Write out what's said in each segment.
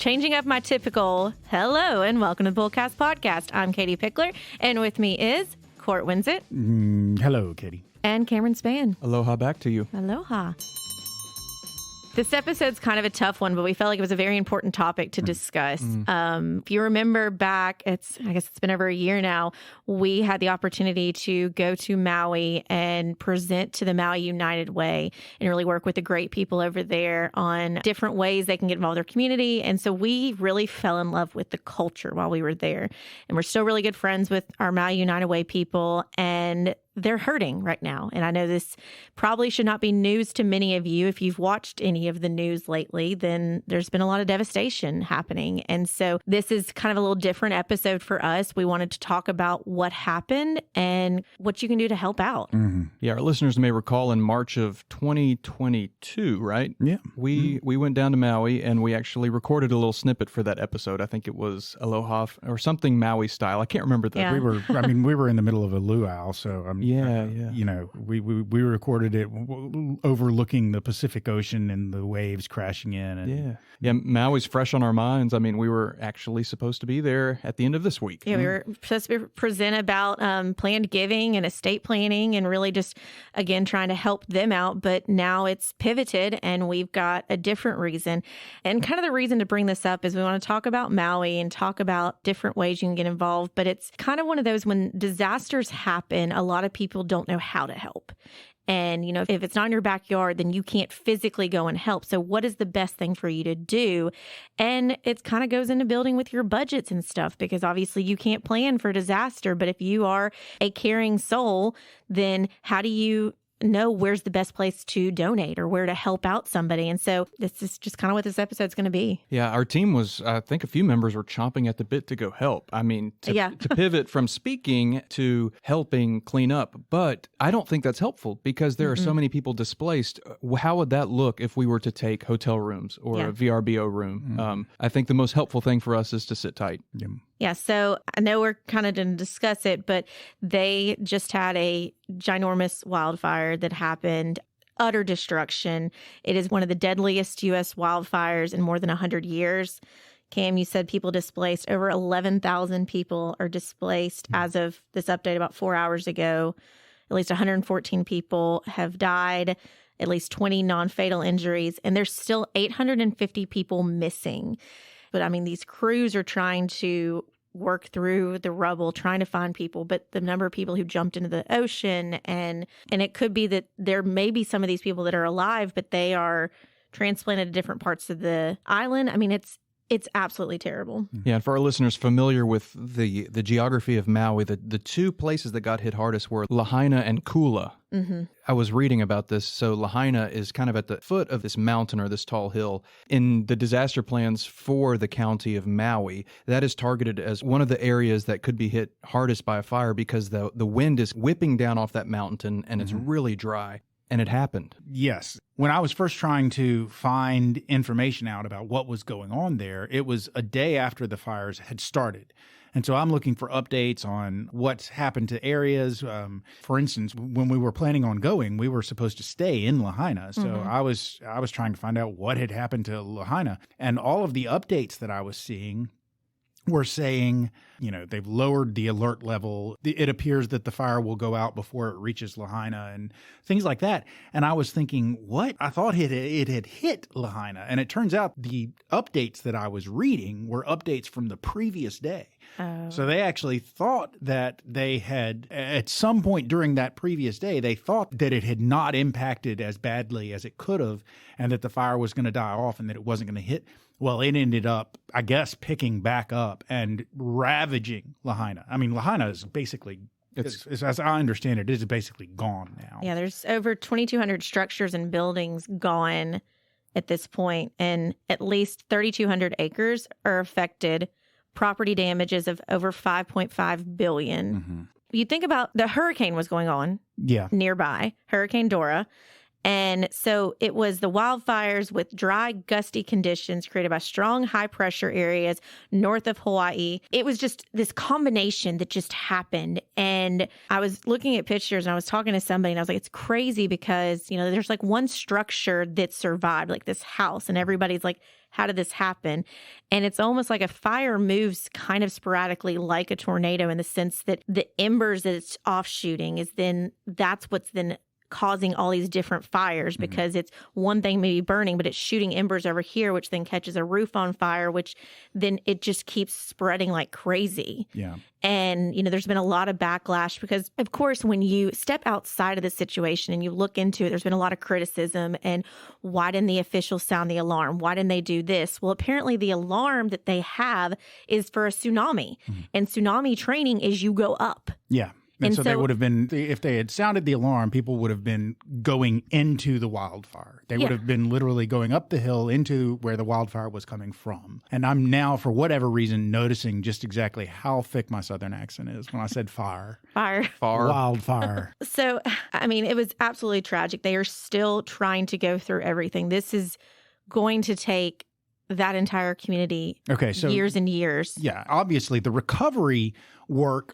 changing up my typical hello and welcome to the Bullcast Podcast. I'm Katie Pickler, and with me is Court Winsett. Hello, Katie. And Cameron Spann. Aloha back to you. Aloha. This episode's kind of a tough one, but we felt like it was a very important topic to discuss. If you remember back, I guess it's been over a year now, we had the opportunity to go to Maui and present to the Maui United Way and really work with the great people over there on different ways they can get involved in their community. And so we really fell in love with the culture while we were there. And we're still really good friends with our Maui United Way people, and they're hurting right now. And I know this probably should not be news to many of you. If you've watched any of the news lately, then there's been a lot of devastation happening. And so this is kind of a little different episode for us. We wanted to talk about what happened and what you can do to help out. Yeah, our listeners may recall in March of 2022, right? Yeah. We went down to Maui and we actually recorded a little snippet for that episode. I think it was Aloha or something Maui style. I can't remember that. Yeah. We were in the middle of a luau, so Yeah. you know, we recorded it overlooking the Pacific Ocean and the waves crashing in. And, Yeah, Maui's fresh on our minds. I mean, we were actually supposed to be there at the end of this week. Yeah, we were supposed to present about planned giving and estate planning and really just, again, trying to help them out. But now it's pivoted and we've got a different reason. And kind of the reason to bring this up is we want to talk about Maui and talk about different ways you can get involved. But it's kind of one of those when disasters happen, a lot of people don't know how to help. And, you know, if it's not in your backyard, then you can't physically go and help. So what is the best thing for you to do? And it kind of goes into building with your budgets and stuff, because obviously you can't plan for disaster. But if you are a caring soul, then how do you know where's the best place to donate or where to help out somebody? And so this is just kind of what this episode's going to be. Yeah, our team was, I think a few members were chomping at the bit to go help. I mean, to pivot from speaking to helping clean up. But I don't think that's helpful because there are so many people displaced. How would that look if we were to take hotel rooms or a VRBO room? I think the most helpful thing for us is to sit tight. Yeah, so I know we're kind of going to discuss it, but they just had a ginormous wildfire that happened, utter destruction. It is one of the deadliest U.S. wildfires in more than 100 years. Cam, you said people displaced. Over 11,000 people are displaced as of this update about 4 hours ago. At least 114 people have died, at least 20 non-fatal injuries, and there's still 850 people missing. But I mean, these crews are trying to work through the rubble, trying to find people, but the number of people who jumped into the ocean, and it could be that there may be some of these people that are alive, but they are transplanted to different parts of the island. I mean, it's absolutely terrible. Yeah, and for our listeners familiar with the geography of Maui, the two places that got hit hardest were Lahaina and Kula. I was reading about this. So Lahaina is kind of at the foot of this mountain or this tall hill. In the disaster plans for the county of Maui, that is targeted as one of the areas that could be hit hardest by a fire because the wind is whipping down off that mountain and it's really dry. And it happened. Yes. When I was first trying to find information out about what was going on there, it was a day after the fires had started. And so I'm looking for updates on what's happened to areas. For instance, when we were planning on going, we were supposed to stay in Lahaina. So I was trying to find out what had happened to Lahaina. And all of the updates that I was seeing were saying, you know, they've lowered the alert level. It appears that the fire will go out before it reaches Lahaina and things like that. And I was thinking, what? I thought it had hit Lahaina. And it turns out the updates that I was reading were updates from the previous day. So they actually thought that they had, at some point during that previous day, they thought that it had not impacted as badly as it could have and that the fire was going to die off and that it wasn't going to hit. Well, it ended up, I guess, picking back up and ravaging Lahaina. I mean, Lahaina is basically, as I understand it, is basically gone now. Yeah, there's over 2,200 structures and buildings gone at this point, and at least 3,200 acres are affected. Property damages of over $5.5 billion. You think about the hurricane was going on nearby, Hurricane Dora. And so it was the wildfires with dry, gusty conditions created by strong, high-pressure areas north of Hawaii. It was just this combination that just happened. And I was looking at pictures and I was talking to somebody and I was like, it's crazy because, you know, there's like one structure that survived, like this house. And everybody's like, how did this happen? And it's almost like a fire moves kind of sporadically like a tornado in the sense that the embers that it's offshooting is then that's what's then causing all these different fires because it's one thing maybe burning, but it's shooting embers over here, which then catches a roof on fire, which then it just keeps spreading like crazy. Yeah. And, there's been a lot of backlash because, of course, when you step outside of the situation and you look into it, there's been a lot of criticism. And why didn't the officials sound the alarm? Why didn't they do this? Well, apparently the alarm that they have is for a tsunami. And tsunami training is you go up. Yeah. And so they would have been, if they had sounded the alarm, people would have been going into the wildfire. They would have been literally going up the hill into where the wildfire was coming from. And I'm now, for whatever reason, noticing just exactly how thick my Southern accent is when I said fire. Wildfire. So, I mean, it was absolutely tragic. They are still trying to go through everything. This is going to take that entire community years and years. Yeah, obviously the recovery effort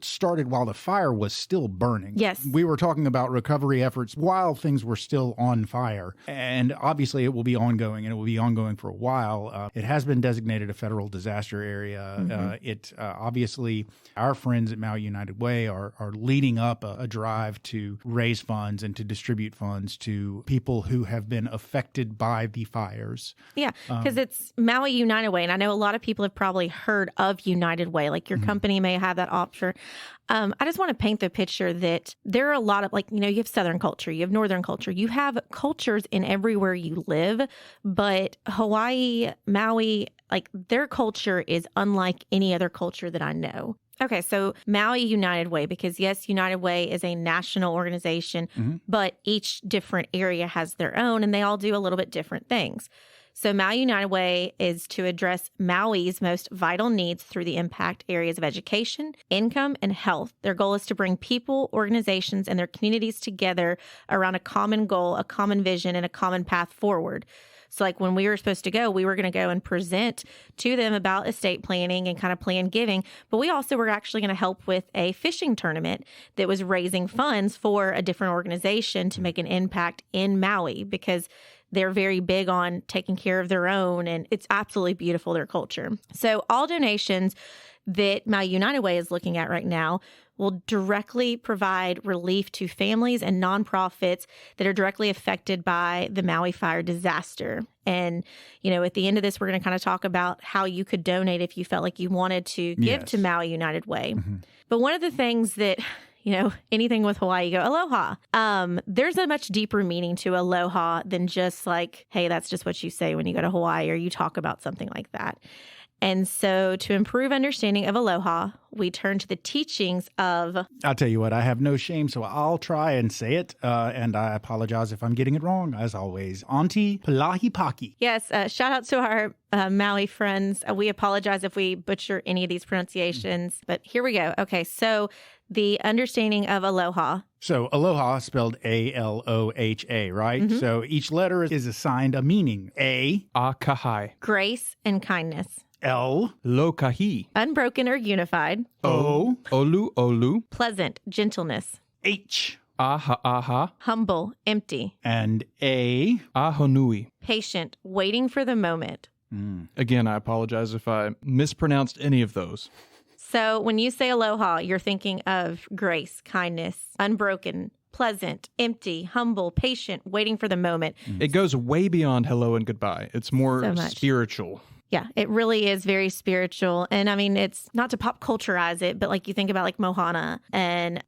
started while the fire was still burning. Yes. We were talking about recovery efforts while things were still on fire. And obviously it will be ongoing, and it will be ongoing for a while. It has been designated a federal disaster area. Obviously, our friends at Maui United Way are leading up a drive to raise funds and to distribute funds to people who have been affected by the fires. Yeah, because it's Maui United Way. And I know a lot of people have probably heard of United Way, like your company may have that option. I just want to paint the picture that there are a lot of, you have Southern culture, you have Northern culture, you have cultures in everywhere you live, but Hawaii, Maui, their culture is unlike any other culture that I know. Okay, so Maui United Way, because yes, United Way is a national organization, but each different area has their own, and they all do a little bit different things. So Maui United Way is to address Maui's most vital needs through the impact areas of education, income, and health. Their goal is to bring people, organizations, and their communities together around a common goal, a common vision, and a common path forward. So when we were supposed to go, we were going to go and present to them about estate planning and kind of plan giving. But we also were actually going to help with a fishing tournament that was raising funds for a different organization to make an impact in Maui, because they're very big on taking care of their own, and it's absolutely beautiful, their culture. So all donations that Maui United Way is looking at right now will directly provide relief to families and nonprofits that are directly affected by the Maui fire disaster. And, at the end of this, we're going to kind of talk about how you could donate if you felt like you wanted to give to Maui United Way. But one of the things that anything with Hawaii, you go, aloha. There's a much deeper meaning to aloha than just hey, that's just what you say when you go to Hawaii or you talk about something like that. And so to improve understanding of aloha, we turn to the teachings of... I'll tell you what, I have no shame, so I'll try and say it. And I apologize if I'm getting it wrong, as always. Auntie Palahipaki. Yes, shout out to our Maui friends. We apologize if we butcher any of these pronunciations, but here we go. Okay, so the understanding of aloha. So aloha spelled A-L-O-H-A, right? So each letter is assigned a meaning. A. Akahai. Grace and kindness. L. Lokahi. Unbroken or unified. O. Olu. Pleasant, gentleness. H. Aha. Humble, empty. And A. Ahonui. Patient, waiting for the moment. Again, I apologize if I mispronounced any of those. So when you say aloha, you're thinking of grace, kindness, unbroken, pleasant, empty, humble, patient, waiting for the moment. It goes way beyond hello and goodbye. It's more spiritual. Yeah, it really is very spiritual. And I mean, it's not to pop culturize it, but you think about Mohana and,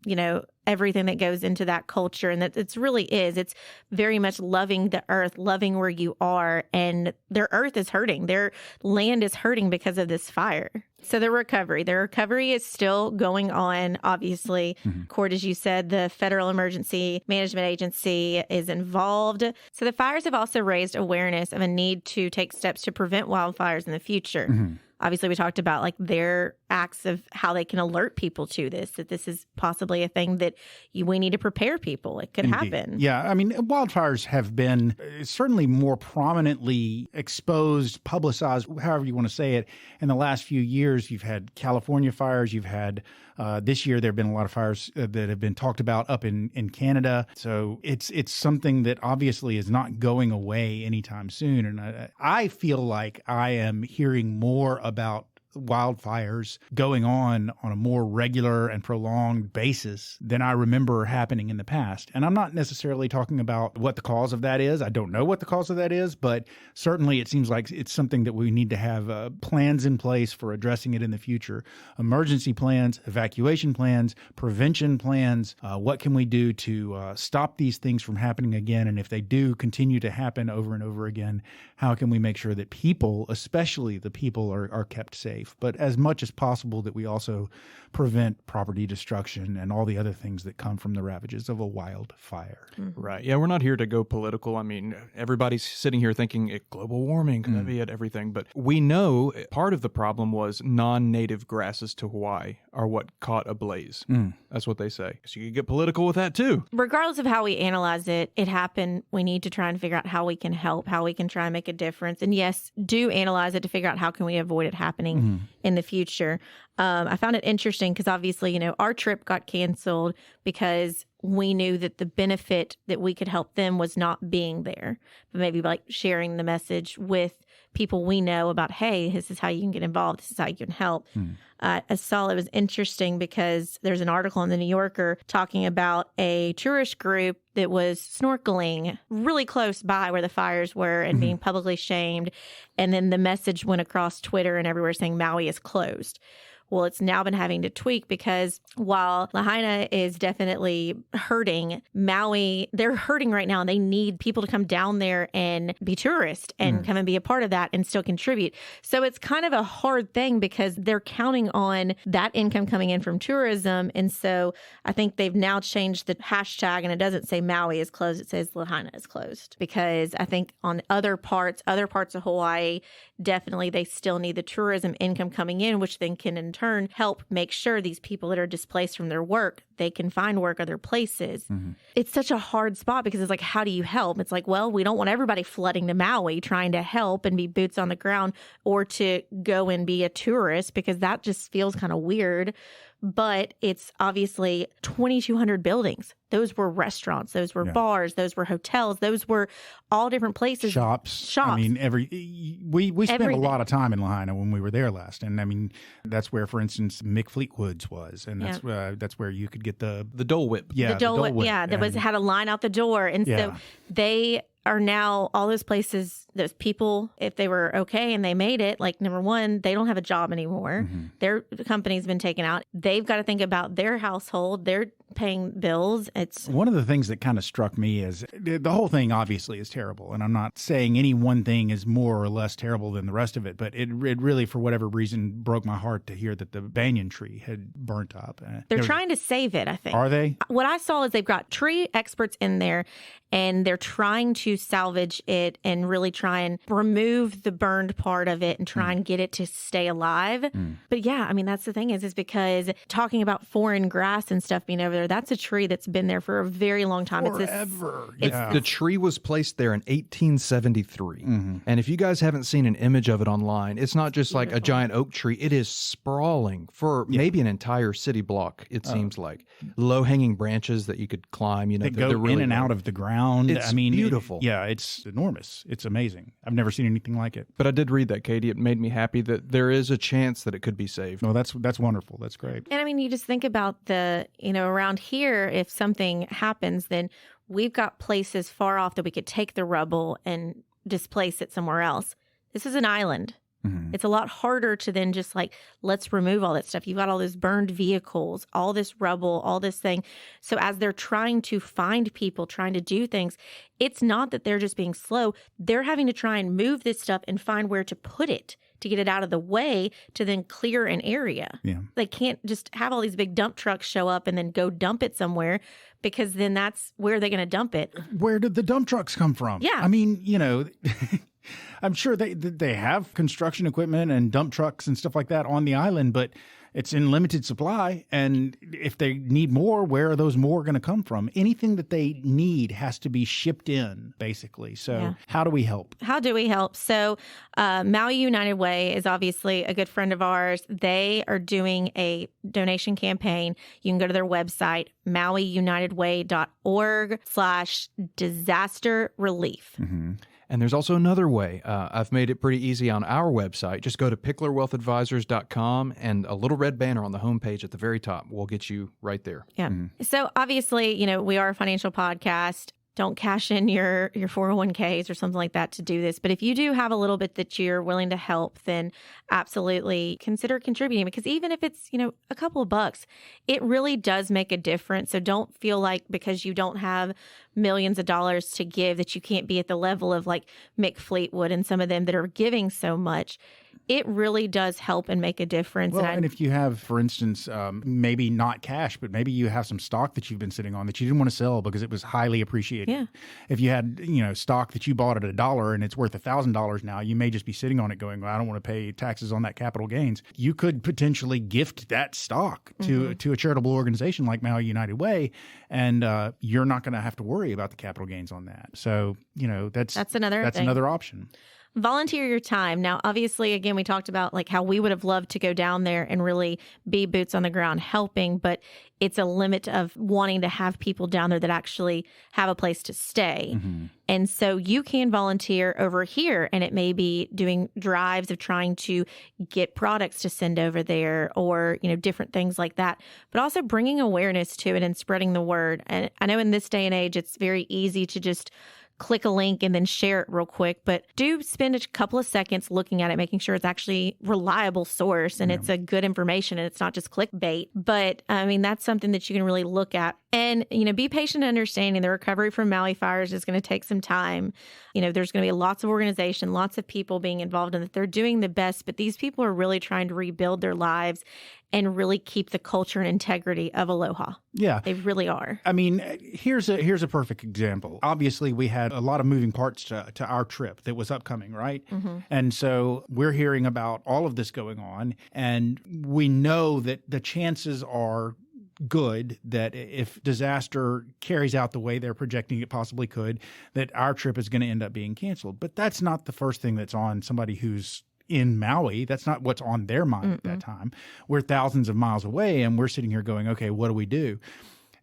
everything that goes into that culture. And that it's really is. It's very much loving the earth, loving where you are. And their earth is hurting. Their land is hurting because of this fire. So the recovery is still going on, obviously. Court, as you said, the Federal Emergency Management Agency is involved. So the fires have also raised awareness of a need to take steps to prevent wildfires in the future. Obviously, we talked about their acts of how they can alert people to this, that this is possibly a thing that we need to prepare people. It could happen. Yeah. I mean, wildfires have been certainly more prominently exposed, publicized, however you want to say it. In the last few years, you've had California fires. You've had this year, there have been a lot of fires that have been talked about up in Canada. So it's something that obviously is not going away anytime soon. And I feel like I am hearing more about wildfires going on a more regular and prolonged basis than I remember happening in the past. And I'm not necessarily talking about what the cause of that is. I don't know what the cause of that is, but certainly it seems like it's something that we need to have plans in place for addressing it in the future. Emergency plans, evacuation plans, prevention plans. What can we do to stop these things from happening again? And if they do continue to happen over and over again, how can we make sure that people, especially the people, are kept safe? But as much as possible that we also prevent property destruction and all the other things that come from the ravages of a wildfire. Right. Yeah, we're not here to go political. I mean, everybody's sitting here thinking global warming, could that be it, everything. But we know part of the problem was non-native grasses to Hawaii are what caught a blaze. That's what they say. So you could get political with that too. Regardless of how we analyze it, it happened. We need to try and figure out how we can help, how we can try and make a difference. And yes, do analyze it to figure out how can we avoid it happening in the future. I found it interesting because obviously, our trip got canceled because we knew that the benefit that we could help them was not being there, but maybe like sharing the message with people we know about, hey, this is how you can get involved. This is how you can help. I saw it was interesting because there's an article in the New Yorker talking about a tourist group that was snorkeling really close by where the fires were and being publicly shamed. And then the message went across Twitter and everywhere saying Maui is closed. Well, it's now been having to tweak because while Lahaina is definitely hurting, Maui, they're hurting right now and they need people to come down there and be tourists and come and be a part of that and still contribute. So it's kind of a hard thing because they're counting on that income coming in from tourism. And so I think they've now changed the hashtag and it doesn't say Maui is closed, it says Lahaina is closed. Because I think on other parts of Hawaii, definitely they still need the tourism income coming in, which then can in turn help make sure these people that are displaced from their work, they can find work other places. It's such a hard spot because it's like, how do you help? It's like, well, we don't want everybody flooding to Maui trying to help and be boots on the ground or to go and be a tourist because that just feels kind of weird. But it's obviously 2,200 buildings. Those were restaurants. Those were bars. Those were hotels. Those were all different places. Shops. I mean, we spent a lot of time in Lahaina when we were there last. And I mean, that's where, for instance, Mick Fleetwood's was. And that's where you could get the Dole Whip. Yeah, the Dole Whip. Yeah, that had a line out the door. And so they are now all those places, those people, if they were okay and they made it, like number one, they don't have a job anymore. Their company's been taken out. They've got to think about their household. They're paying bills. It's one of the things that kind of struck me is the whole thing obviously is terrible. And I'm not saying any one thing is more or less terrible than the rest of it, but it really, for whatever reason, broke my heart to hear that the banyan tree had burnt up. They're trying to save it, I think. Are they? What I saw is they've got tree experts in there and they're trying to salvage it and really try and remove the burned part of it and try and get it to stay alive. But yeah, I mean, that's the thing is because talking about foreign grass and stuff being over there, that's a tree that's been there for a very long time. Forever. The tree was placed there in 1873. And if you guys haven't seen an image of it online, it's not just like a giant oak tree. It is sprawling for maybe an entire city block, it seems like. Low-hanging branches that you could climb. They go really in and out of the ground. It's beautiful. It's enormous. It's amazing. I've never seen anything like it. But I did read that, Katie. It made me happy that there is a chance that it could be saved. No, that's wonderful. That's great. And I mean, you just think about around here, if something happens, then we've got places far off that we could take the rubble and displace it somewhere else. This is an island. It's a lot harder to then just let's remove all that stuff. You've got all those burned vehicles, all this rubble, all this thing. So as they're trying to find people, trying to do things, it's not that they're just being slow. They're having to try and move this stuff and find where to put it to get it out of the way to then clear an area. They can't just have all these big dump trucks show up and then go dump it somewhere because then that's where they're going to dump it. Where did the dump trucks come from? Yeah. I mean, I'm sure they have construction equipment and dump trucks and stuff like that on the island, but it's in limited supply. And if they need more, where are those more going to come from? Anything that they need has to be shipped in, basically. So how do we help? How do we help? So Maui United Way is obviously a good friend of ours. They are doing a donation campaign. You can go to their website, mauiunitedway.org/disaster relief. Mm-hmm. And there's also another way. I've made it pretty easy on our website. Just go to picklerwealthadvisors.com and a little red banner on the homepage at the very top will get you right there. Yeah. So obviously, we are a financial podcast. Don't cash in your 401ks or something like that to do this. But if you do have a little bit that you're willing to help, then absolutely consider contributing, because even if it's, a couple of bucks, it really does make a difference. So don't feel like because you don't have millions of dollars to give that you can't be at the level of like Mick Fleetwood and some of them that are giving so much. It really does help and make a difference. Well, and if you have, for instance, maybe not cash, but maybe you have some stock that you've been sitting on that you didn't want to sell because it was highly appreciated. Yeah. If you had, stock that you bought at $1 and it's worth $1,000 now, you may just be sitting on it going, well, I don't want to pay taxes on that capital gains. You could potentially gift that stock to a charitable organization like Maui United Way, and you're not going to have to worry about the capital gains on that. So, that's another option. Volunteer your time. Now, obviously, again, we talked about like how we would have loved to go down there and really be boots on the ground helping, but it's a limit of wanting to have people down there that actually have a place to stay. Mm-hmm. And so you can volunteer over here, and it may be doing drives of trying to get products to send over there or, different things like that, but also bringing awareness to it and spreading the word. And I know in this day and age, it's very easy to just click a link and then share it real quick, but do spend a couple of seconds looking at it, making sure it's actually reliable source and it's a good information and it's not just clickbait. But that's something that you can really look at and, be patient and understanding. The recovery from Maui fires is going to take some time. There's going to be lots of organization, lots of people being involved in it. They're doing the best, but these people are really trying to rebuild their lives and really keep the culture and integrity of Aloha. Yeah. They really are. Here's a perfect example. Obviously, we had a lot of moving parts to our trip that was upcoming, right? Mm-hmm. And so we're hearing about all of this going on, and we know that the chances are good that if disaster carries out the way they're projecting it possibly could, that our trip is going to end up being canceled. But that's not the first thing that's on somebody who's in Maui. That's not what's on their mind at that time. We're thousands of miles away, and we're sitting here going, okay, what do we do?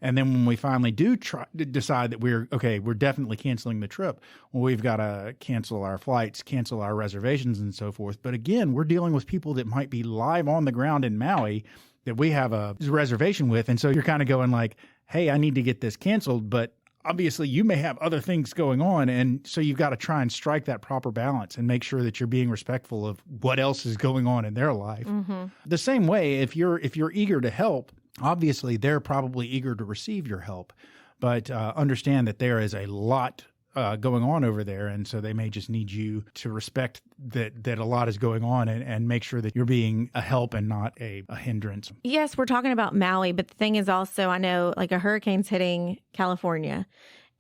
And then when we finally do decide that we're definitely canceling the trip, well, we've got to cancel our flights, cancel our reservations and so forth. But again, we're dealing with people that might be live on the ground in Maui that we have a reservation with. And so you're kind of going like, hey, I need to get this canceled, but obviously you may have other things going on. And so you've got to try and strike that proper balance and make sure that you're being respectful of what else is going on in their life. Mm-hmm. The same way, if you're eager to help, obviously they're probably eager to receive your help, but understand that there is a lot going on over there. And so they may just need you to respect that a lot is going on and make sure that you're being a help and not a hindrance. Yes, we're talking about Maui, but the thing is also, I know like a hurricane's hitting California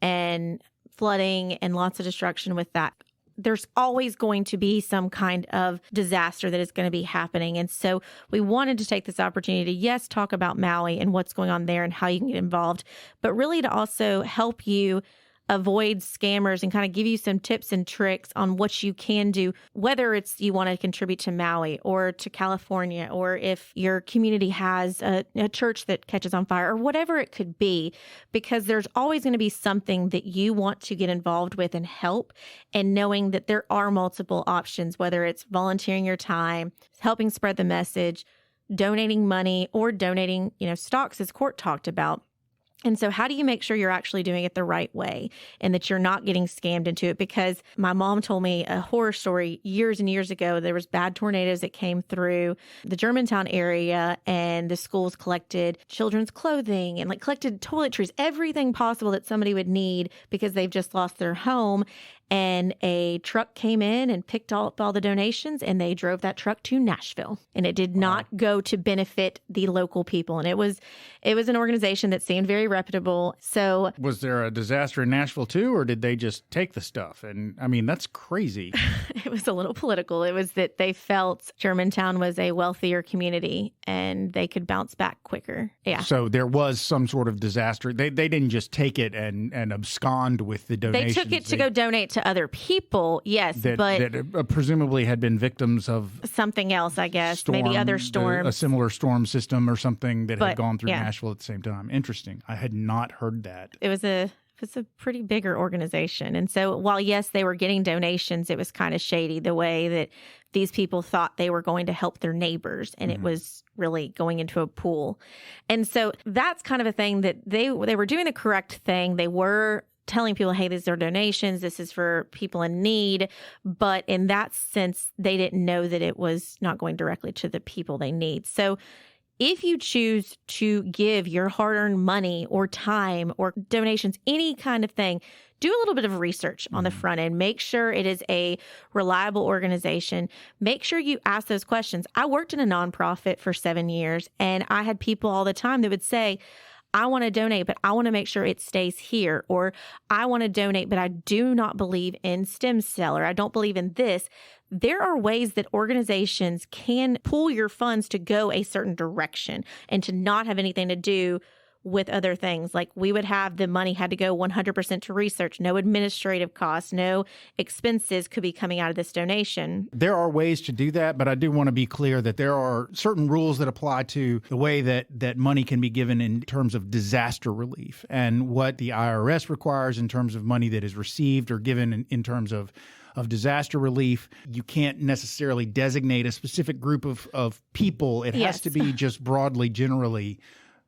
and flooding and lots of destruction with that. There's always going to be some kind of disaster that is going to be happening. And so we wanted to take this opportunity to, yes, talk about Maui and what's going on there and how you can get involved, but really to also help you avoid scammers and kind of give you some tips and tricks on what you can do, whether it's you want to contribute to Maui or to California, or if your community has a church that catches on fire or whatever it could be, because there's always going to be something that you want to get involved with and help, and knowing that there are multiple options, whether it's volunteering your time, helping spread the message, donating money, or donating, stocks, as Court talked about. And so how do you make sure you're actually doing it the right way and that you're not getting scammed into it? Because my mom told me a horror story years and years ago. There was bad tornadoes that came through the Germantown area, and the schools collected children's clothing and collected toiletries, everything possible that somebody would need because they've just lost their home. And a truck came in and picked up all the donations, and they drove that truck to Nashville. And it did not go to benefit the local people. And it was an organization that seemed very reputable. So was there a disaster in Nashville too, or did they just take the stuff? And I mean, that's crazy. it was a little political. It was that they felt Germantown was a wealthier community and they could bounce back quicker. Yeah. So there was some sort of disaster. They didn't just take it and abscond with the donations. They took it to go donate to other people, yes, that presumably had been victims of something else, I guess, maybe other storms. A similar storm system or something that had gone through Nashville at the same time. Interesting. I had not heard that. It was a pretty bigger organization. And so while, yes, they were getting donations, it was kind of shady the way that these people thought they were going to help their neighbors. And it was really going into a pool. And so that's kind of a thing that they were doing the correct thing. They were telling people, hey, these are donations. This is for people in need. But in that sense, they didn't know that it was not going directly to the people they need. So if you choose to give your hard-earned money or time or donations, any kind of thing, do a little bit of research on the front end. Make sure it is a reliable organization. Make sure you ask those questions. I worked in a nonprofit for 7 years, and I had people all the time that would say, I want to donate, but I want to make sure it stays here. Or I want to donate, but I do not believe in stem cell, or I don't believe in this. There are ways that organizations can pull your funds to go a certain direction and to not have anything to do with other things. Like we would have the money had to go 100% to research, no administrative costs, no expenses could be coming out of this donation. There are ways to do that, but I do want to be clear that there are certain rules that apply to the way that money can be given in terms of disaster relief and what the IRS requires in terms of money that is received or given in terms of disaster relief. You can't necessarily designate a specific group of people. It has to be just broadly, generally,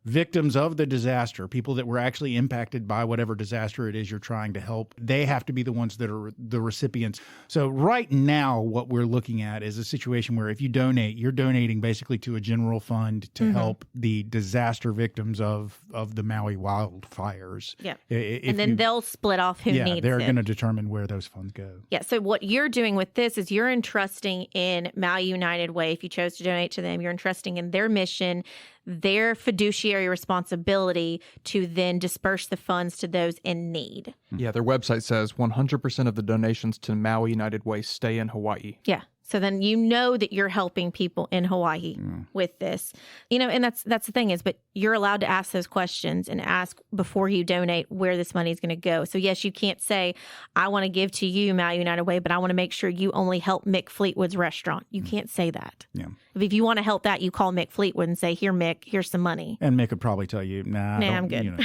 victims of the disaster, people that were actually impacted by whatever disaster it is you're trying to help. They have to be the ones that are the recipients. So right now, what we're looking at is a situation where if you donate, you're donating basically to a general fund to help the disaster victims of the Maui wildfires. Yeah. And then they'll split off who needs it. Yeah, they're going to determine where those funds go. Yeah. So what you're doing with this is you're entrusting in Maui United Way. If you chose to donate to them, you're entrusting in their mission, their fiduciary responsibility to then disperse the funds to those in need. Yeah, their website says 100% of the donations to Maui United Way stay in Hawaii. Yeah. So then you know that you're helping people in Hawaii with this. You know, and that's the thing is, but you're allowed to ask those questions and ask before you donate where this money is going to go. So yes, you can't say, I want to give to you Maui United Way, but I want to make sure you only help Mick Fleetwood's restaurant. You can't say that. Yeah. If you want to help that, you call Mick Fleetwood and say, here, Mick, here's some money. And Mick would probably tell you, nah, I'm good. You know.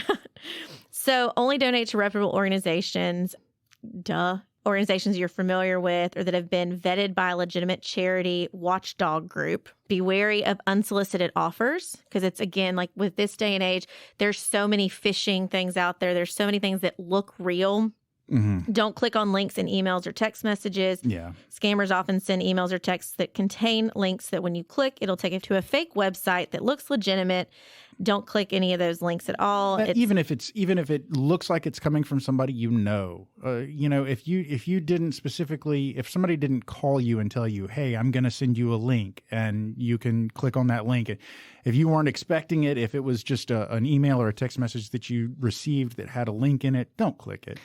So only donate to reputable organizations. Duh. Organizations you're familiar with or that have been vetted by a legitimate charity watchdog group. Be wary of unsolicited offers because it's, again, like with this day and age, there's so many phishing things out there. There's so many things that look real. Don't click on links in emails or text messages. Yeah. Scammers often send emails or texts that contain links that when you click, it'll take you to a fake website that looks legitimate. Don't click any of those links at all. Even if it looks like it's coming from somebody you know, if somebody didn't call you and tell you, hey, I'm going to send you a link and you can click on that link. If you weren't expecting it, if it was just an email or a text message that you received that had a link in it, don't click it.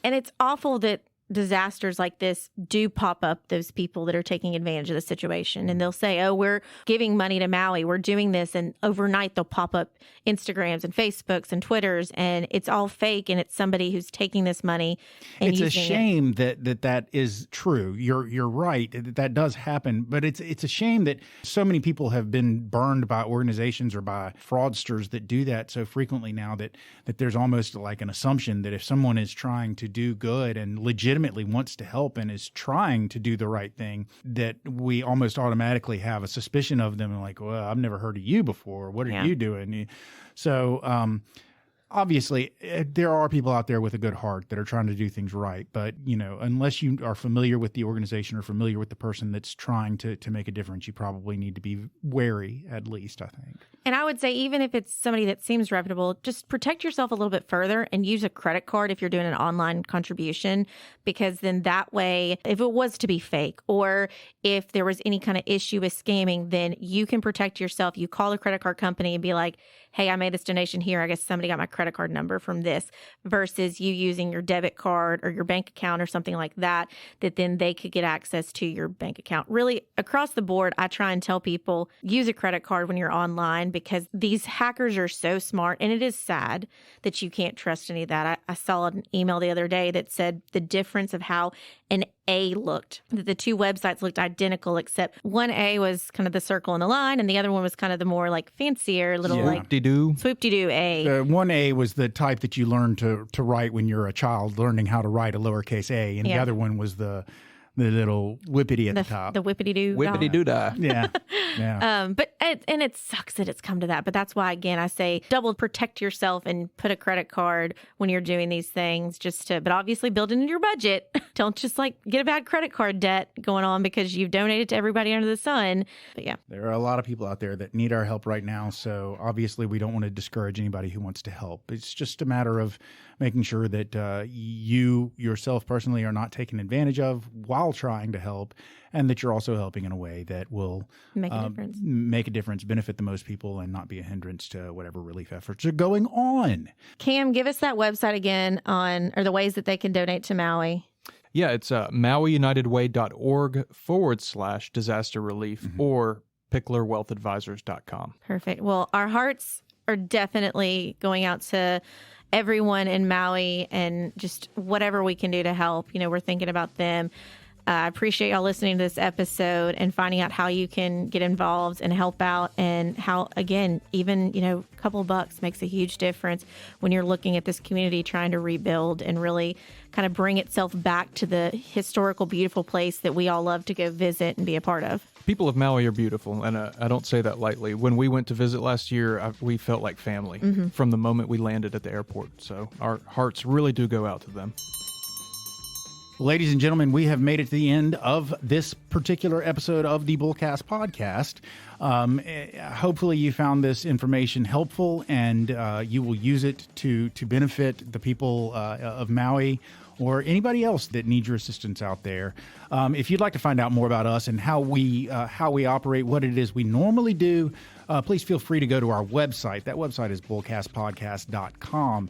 And it's awful that disasters like this do pop up, those people that are taking advantage of the situation. And they'll say, oh, we're giving money to Maui. We're doing this. And overnight, they'll pop up Instagrams and Facebooks and Twitters. And it's all fake. And it's somebody who's taking this money and it's using a shame that is true. You're right. That does happen. But it's a shame that so many people have been burned by organizations or by fraudsters that do that so frequently now that there's almost like an assumption that if someone is trying to do good and legitimately wants to help and is trying to do the right thing, that we almost automatically have a suspicion of them and like, well, I've never heard of you before. What are you doing? So obviously there are people out there with a good heart that are trying to do things right. But, unless you are familiar with the organization or familiar with the person that's trying to make a difference, you probably need to be wary, at least, I think. And I would say, even if it's somebody that seems reputable, just protect yourself a little bit further and use a credit card if you're doing an online contribution, because then that way, if it was to be fake or if there was any kind of issue with scamming, then you can protect yourself. You call the credit card company and be like, hey, I made this donation here. I guess somebody got my credit card number from this, versus you using your debit card or your bank account or something like that, that then they could get access to your bank account. Really, across the board, I try and tell people use a credit card when you're online, because these hackers are so smart, and it is sad that you can't trust any of that. I saw an email the other day that said the difference of how an A looked, that the two websites looked identical, except one A was kind of the circle and the line, and the other one was kind of the more like fancier little like swoop-de-doo A. The 1A was the type that you learn to write when you're a child, learning how to write a lowercase a, and the other one was the little whippity at the top. The whippity-doo. Whippity-doo-dah. Yeah. Yeah. But it sucks that it's come to that. But that's why, again, I say double protect yourself and put a credit card when you're doing these things, but obviously build it into your budget. Don't just like get a bad credit card debt going on because you've donated to everybody under the sun. But yeah. There are a lot of people out there that need our help right now. So obviously we don't want to discourage anybody who wants to help. It's just a matter of making sure that you yourself personally are not taken advantage of while trying to help, and that you're also helping in a way that will make a difference, benefit the most people, and not be a hindrance to whatever relief efforts are going on. Cam, give us that website again or the ways that they can donate to Maui. Yeah, it's mauiunitedway.org/disaster relief or picklerwealthadvisors.com. Perfect. Well, our hearts are definitely going out to everyone in Maui, and just whatever we can do to help. We're thinking about them. I appreciate y'all listening to this episode and finding out how you can get involved and help out, and how, again, even, a couple bucks makes a huge difference when you're looking at this community trying to rebuild and really kind of bring itself back to the historical, beautiful place that we all love to go visit and be a part of. People of Maui are beautiful, and I don't say that lightly. When we went to visit last year, we felt like family from the moment we landed at the airport. So our hearts really do go out to them. Ladies and gentlemen, we have made it to the end of this particular episode of the Bullcast podcast. Hopefully you found this information helpful, and you will use it to benefit the people of Maui or anybody else that needs your assistance out there. If you'd like to find out more about us and how we operate, what it is we normally do, please feel free to go to our website. That website is bullcastpodcast.com.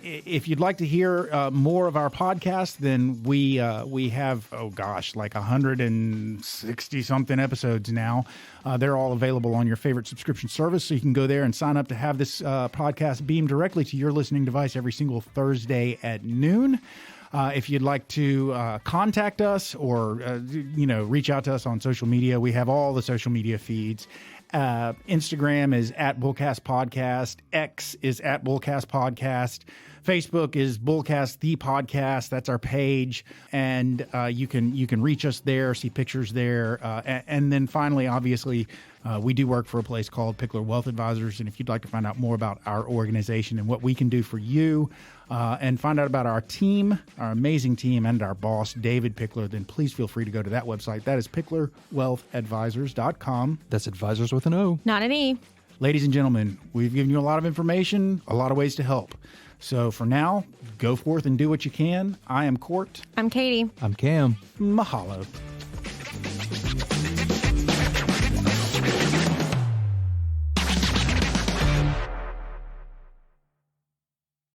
If you'd like to hear more of our podcast, then we have, like 160-something episodes now. They're all available on your favorite subscription service, so you can go there and sign up to have this podcast beamed directly to your listening device every single Thursday at noon. If you'd like to contact us or, reach out to us on social media, we have all the social media feeds. Instagram is @BullcastPodcast. X is @BullcastPodcast. Facebook is Bullcast the Podcast. That's our page, and you can reach us there, see pictures there, and then finally, obviously, we do work for a place called Pickler Wealth Advisors, and if you'd like to find out more about our organization and what we can do for you, and find out about our team, our amazing team, and our boss, David Pickler, then please feel free to go to that website. That is picklerwealthadvisors.com. That's advisors with an O. Not an E. Ladies and gentlemen, we've given you a lot of information, a lot of ways to help. So for now, go forth and do what you can. I am Court. I'm Katie. I'm Cam. Mahalo.